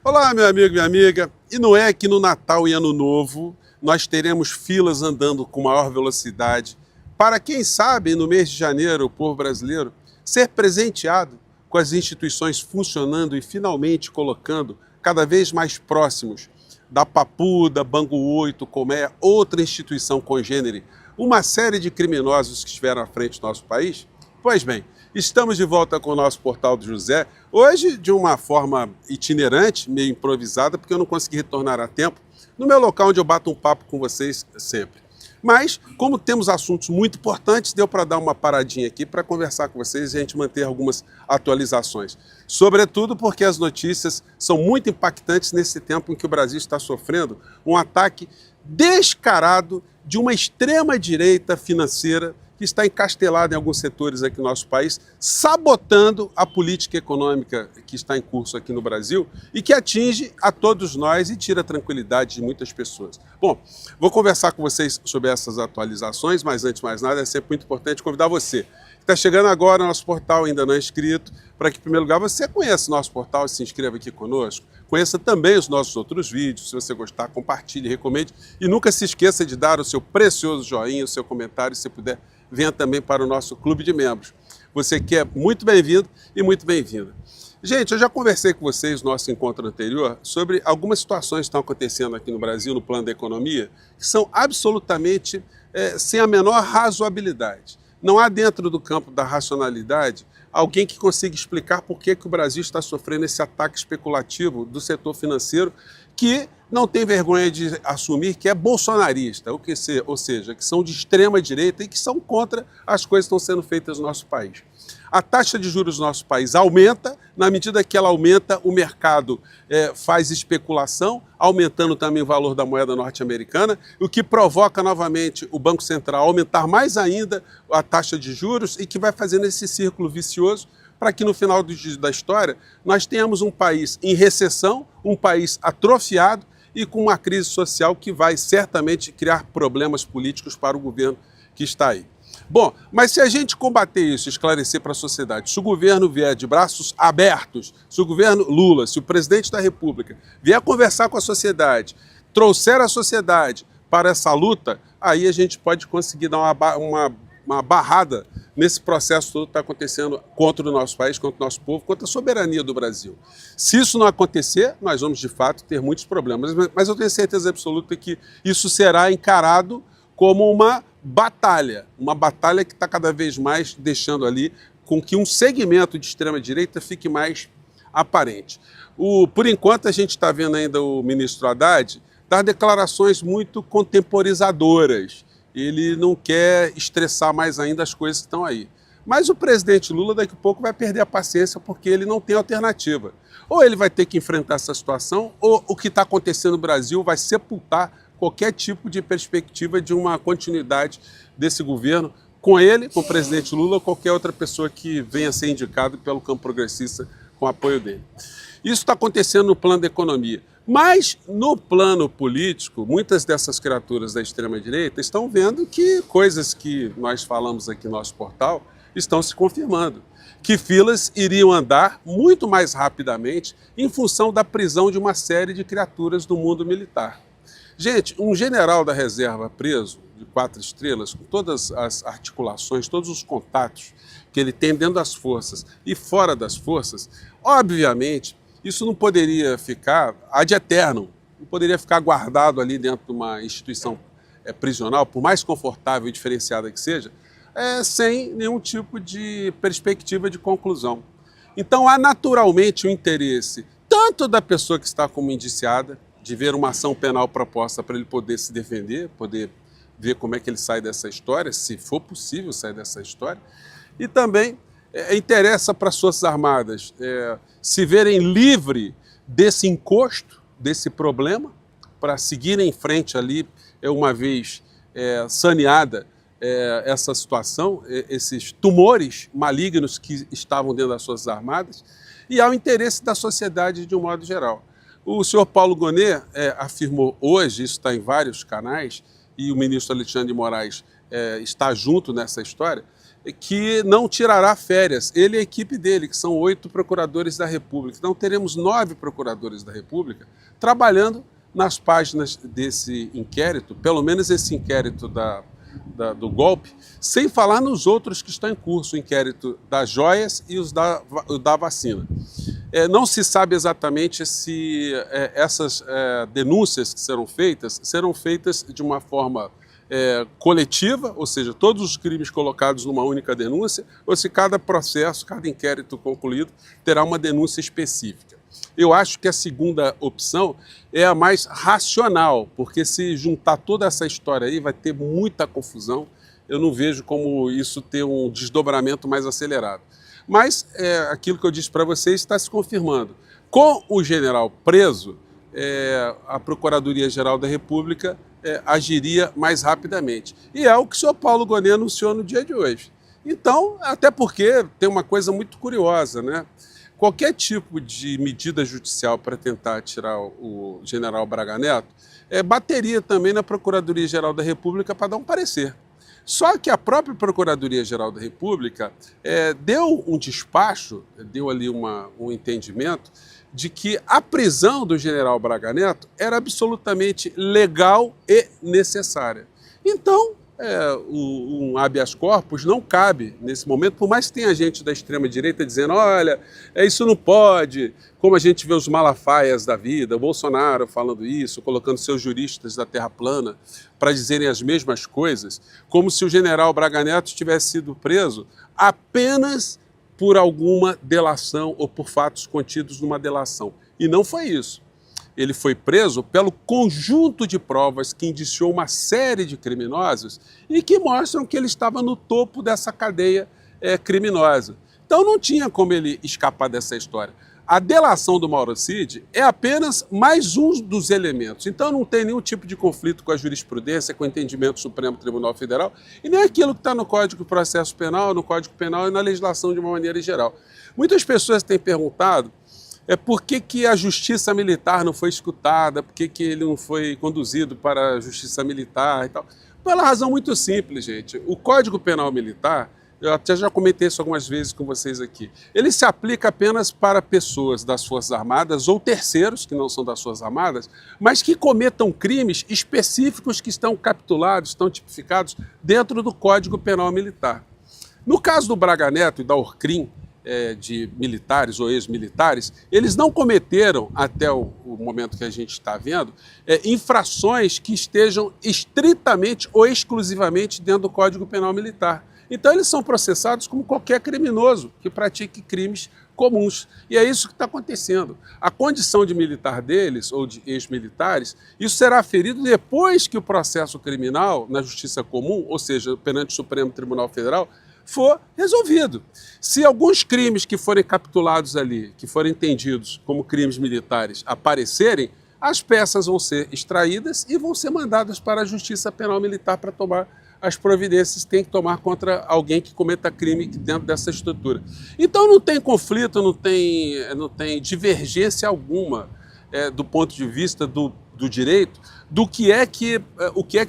Olá, meu amigo, minha amiga. E não é que no Natal e Ano Novo nós teremos filas andando com maior velocidade para, quem sabe, no mês de janeiro, o povo brasileiro ser presenteado com as instituições funcionando e finalmente colocando cada vez mais próximos da Papuda, Bangu 8, Comé, outra instituição congênere, uma série de criminosos que estiveram à frente do nosso país? Pois bem, estamos de volta com o nosso Portal do José, hoje de uma forma itinerante, meio improvisada, porque eu não consegui retornar a tempo, no meu local onde eu bato um papo com vocês sempre. Mas, como temos assuntos muito importantes, deu para dar uma paradinha aqui para conversar com vocês e a gente manter algumas atualizações. Sobretudo porque as notícias são muito impactantes nesse tempo em que o Brasil está sofrendo um ataque descarado de uma extrema-direita financeira que está encastelada em alguns setores aqui no nosso país, sabotando a política econômica que está em curso aqui no Brasil e que atinge a todos nós e tira a tranquilidade de muitas pessoas. Bom, vou conversar com vocês sobre essas atualizações, mas antes de mais nada é sempre muito importante convidar você que está chegando agora no nosso portal, ainda não é inscrito, para que, em primeiro lugar, você conheça o nosso portal e se inscreva aqui conosco. Conheça também os nossos outros vídeos. Se você gostar, compartilhe, recomende. E nunca se esqueça de dar o seu precioso joinha, o seu comentário, se puder, venha também para o nosso clube de membros. Você que é muito bem-vindo e muito bem-vinda. Gente, eu já conversei com vocês no nosso encontro anterior sobre algumas situações que estão acontecendo aqui no Brasil, no plano da economia, que são absolutamente sem a menor razoabilidade. Não há dentro do campo da racionalidade alguém que consiga explicar por que o Brasil está sofrendo esse ataque especulativo do setor financeiro que não tem vergonha de assumir que é bolsonarista, ou seja, que são de extrema direita e que são contra as coisas que estão sendo feitas no nosso país. A taxa de juros do nosso país aumenta, na medida que ela aumenta, o mercado faz especulação, aumentando também o valor da moeda norte-americana, o que provoca novamente o Banco Central aumentar mais ainda a taxa de juros e que vai fazendo esse círculo vicioso para que no final da história nós tenhamos um país em recessão, um país atrofiado e com uma crise social que vai certamente criar problemas políticos para o governo que está aí. Bom, mas se a gente combater isso, esclarecer para a sociedade, se o governo vier de braços abertos, se o governo Lula, se o presidente da República vier conversar com a sociedade, trouxer a sociedade para essa luta, aí a gente pode conseguir dar uma barrada nesse processo todo que está acontecendo contra o nosso país, contra o nosso povo, contra a soberania do Brasil. Se isso não acontecer, nós vamos de fato ter muitos problemas, mas eu tenho certeza absoluta que isso será encarado como uma batalha que está cada vez mais deixando ali com que um segmento de extrema-direita fique mais aparente. Por enquanto, a gente está vendo ainda o ministro Haddad dar declarações muito contemporizadoras. Ele não quer estressar mais ainda as coisas que estão aí. Mas o presidente Lula daqui a pouco vai perder a paciência porque ele não tem alternativa. Ou ele vai ter que enfrentar essa situação, ou o que está acontecendo no Brasil vai sepultar qualquer tipo de perspectiva de uma continuidade desse governo com ele, com o presidente Lula ou qualquer outra pessoa que venha a ser indicado pelo campo progressista com apoio dele. Isso está acontecendo no plano da economia. Mas, no plano político, muitas dessas criaturas da extrema-direita estão vendo que coisas que nós falamos aqui no nosso portal estão se confirmando. Que filas iriam andar muito mais rapidamente em função da prisão de uma série de criaturas do mundo militar. Gente, um general da reserva preso, de 4 estrelas, com todas as articulações, todos os contatos que ele tem dentro das forças e fora das forças, obviamente, isso não poderia ficar ad eternum, não poderia ficar guardado ali dentro de uma instituição prisional, por mais confortável e diferenciada que seja, sem nenhum tipo de perspectiva de conclusão. Então há naturalmente o interesse, tanto da pessoa que está como indiciada, de ver uma ação penal proposta para ele poder se defender, poder ver como é que ele sai dessa história, se for possível sair dessa história, e também interessa para as Forças Armadas se verem livre desse encosto, desse problema, para seguir em frente ali, uma vez saneada essa situação, esses tumores malignos que estavam dentro das Forças Armadas, e ao interesse da sociedade de um modo geral. O senhor Paulo Gonet afirmou hoje, isso está em vários canais, e o ministro Alexandre de Moraes está junto nessa história, que não tirará férias, ele e a equipe dele, que são 8 procuradores da República. Então teremos 9 procuradores da República trabalhando nas páginas desse inquérito, pelo menos esse inquérito do golpe, sem falar nos outros que estão em curso, o inquérito das joias e os da vacina. Não se sabe exatamente se essas denúncias que serão feitas de uma forma coletiva, ou seja, todos os crimes colocados numa única denúncia, ou se cada processo, cada inquérito concluído terá uma denúncia específica. Eu acho que a segunda opção é a mais racional, porque se juntar toda essa história aí vai ter muita confusão. Eu não vejo como isso ter um desdobramento mais acelerado. Mas aquilo que eu disse para vocês está se confirmando. Com o general preso, a Procuradoria-Geral da República agiria mais rapidamente. E é o que o senhor Paulo Gonet anunciou no dia de hoje. Então, até porque tem uma coisa muito curiosa, né? Qualquer tipo de medida judicial para tentar tirar o general Braga Neto bateria também na Procuradoria-Geral da República para dar um parecer. Só que a própria Procuradoria-Geral da República deu um despacho, deu ali um entendimento de que a prisão do general Braga Neto era absolutamente legal e necessária. Então, um habeas corpus não cabe nesse momento, por mais que tenha gente da extrema-direita dizendo, olha, isso não pode, como a gente vê os malafaias da vida, o Bolsonaro falando isso, colocando seus juristas da terra plana para dizerem as mesmas coisas, como se o general Braga Neto tivesse sido preso apenas por alguma delação ou por fatos contidos numa delação. E não foi isso. Ele foi preso pelo conjunto de provas que indiciou uma série de criminosos e que mostram que ele estava no topo dessa cadeia criminosa. Então não tinha como ele escapar dessa história. A delação do Mauro Cid é apenas mais um dos elementos. Então não tem nenhum tipo de conflito com a jurisprudência, com o entendimento do Supremo Tribunal Federal e nem aquilo que está no Código de Processo Penal, no Código Penal e na legislação de uma maneira geral. Muitas pessoas têm perguntado por que a justiça militar não foi escutada, por que ele não foi conduzido para a justiça militar e tal. Pela razão muito simples, gente. O Código Penal Militar, eu até já comentei isso algumas vezes com vocês aqui, ele se aplica apenas para pessoas das Forças Armadas ou terceiros, que não são das Forças Armadas, mas que cometam crimes específicos que estão capitulados, estão tipificados dentro do Código Penal Militar. No caso do Braga Neto e da Orcrim, de militares ou ex-militares, eles não cometeram, até o momento que a gente está vendo, infrações que estejam estritamente ou exclusivamente dentro do Código Penal Militar. Então eles são processados como qualquer criminoso que pratique crimes comuns. E é isso que está acontecendo. A condição de militar deles, ou de ex-militares, isso será aferido depois que o processo criminal na Justiça Comum, ou seja, perante o Supremo Tribunal Federal, for resolvido. Se alguns crimes que forem capitulados ali, que forem entendidos como crimes militares, aparecerem, as peças vão ser extraídas e vão ser mandadas para a Justiça Penal Militar para tomar as providências que tem que tomar contra alguém que cometa crime dentro dessa estrutura. Então não tem conflito, não tem divergência alguma do ponto de vista do direito, do que é que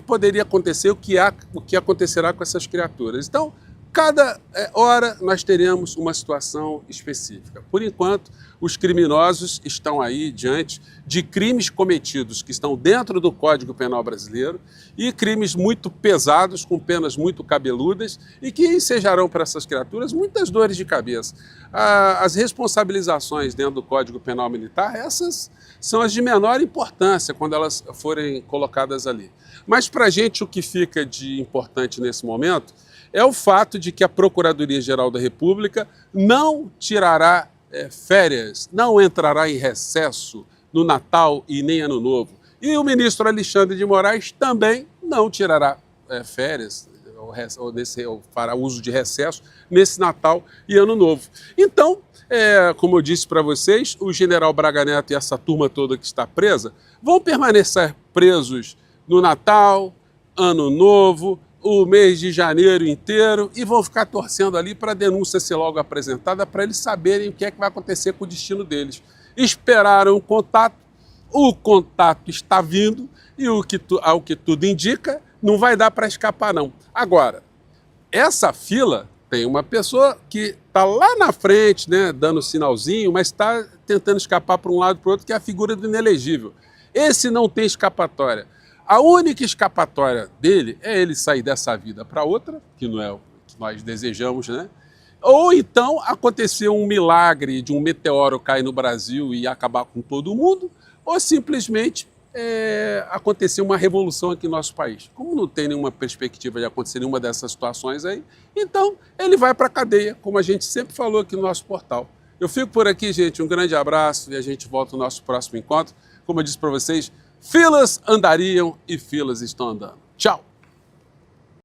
poderia acontecer, o que acontecerá com essas criaturas. Então, cada hora nós teremos uma situação específica. Por enquanto, os criminosos estão aí diante de crimes cometidos que estão dentro do Código Penal brasileiro e crimes muito pesados, com penas muito cabeludas e que ensejarão para essas criaturas muitas dores de cabeça. As responsabilizações dentro do Código Penal Militar, essas são as de menor importância quando elas forem colocadas ali. Mas para a gente o que fica de importante nesse momento é o fato de que a Procuradoria-Geral da República não tirará férias, não entrará em recesso no Natal e nem Ano Novo. E o ministro Alexandre de Moraes também não tirará férias, ou fará uso de recesso nesse Natal e Ano Novo. Então, como eu disse para vocês, o general Braga Neto e essa turma toda que está presa vão permanecer presos no Natal, Ano Novo, o mês de janeiro inteiro e vão ficar torcendo ali para a denúncia ser logo apresentada para eles saberem o que é que vai acontecer com o destino deles. Esperaram o contato está vindo e ao que tudo indica, não vai dar para escapar não. Agora, essa fila Tem uma pessoa que está lá na frente, né, dando sinalzinho, mas está tentando escapar para um lado e para o outro, que é a figura do inelegível. Esse não tem escapatória. A única escapatória dele é ele sair dessa vida para outra, que não é o que nós desejamos, né? Ou então acontecer um milagre de um meteoro cair no Brasil e acabar com todo mundo, ou simplesmente acontecer uma revolução aqui no nosso país. Como não tem nenhuma perspectiva de acontecer nenhuma dessas situações aí, então ele vai para a cadeia, como a gente sempre falou aqui no nosso portal. Eu fico por aqui, gente. Um grande abraço e a gente volta no nosso próximo encontro. Como eu disse para vocês, filas andariam e filas estão andando. Tchau!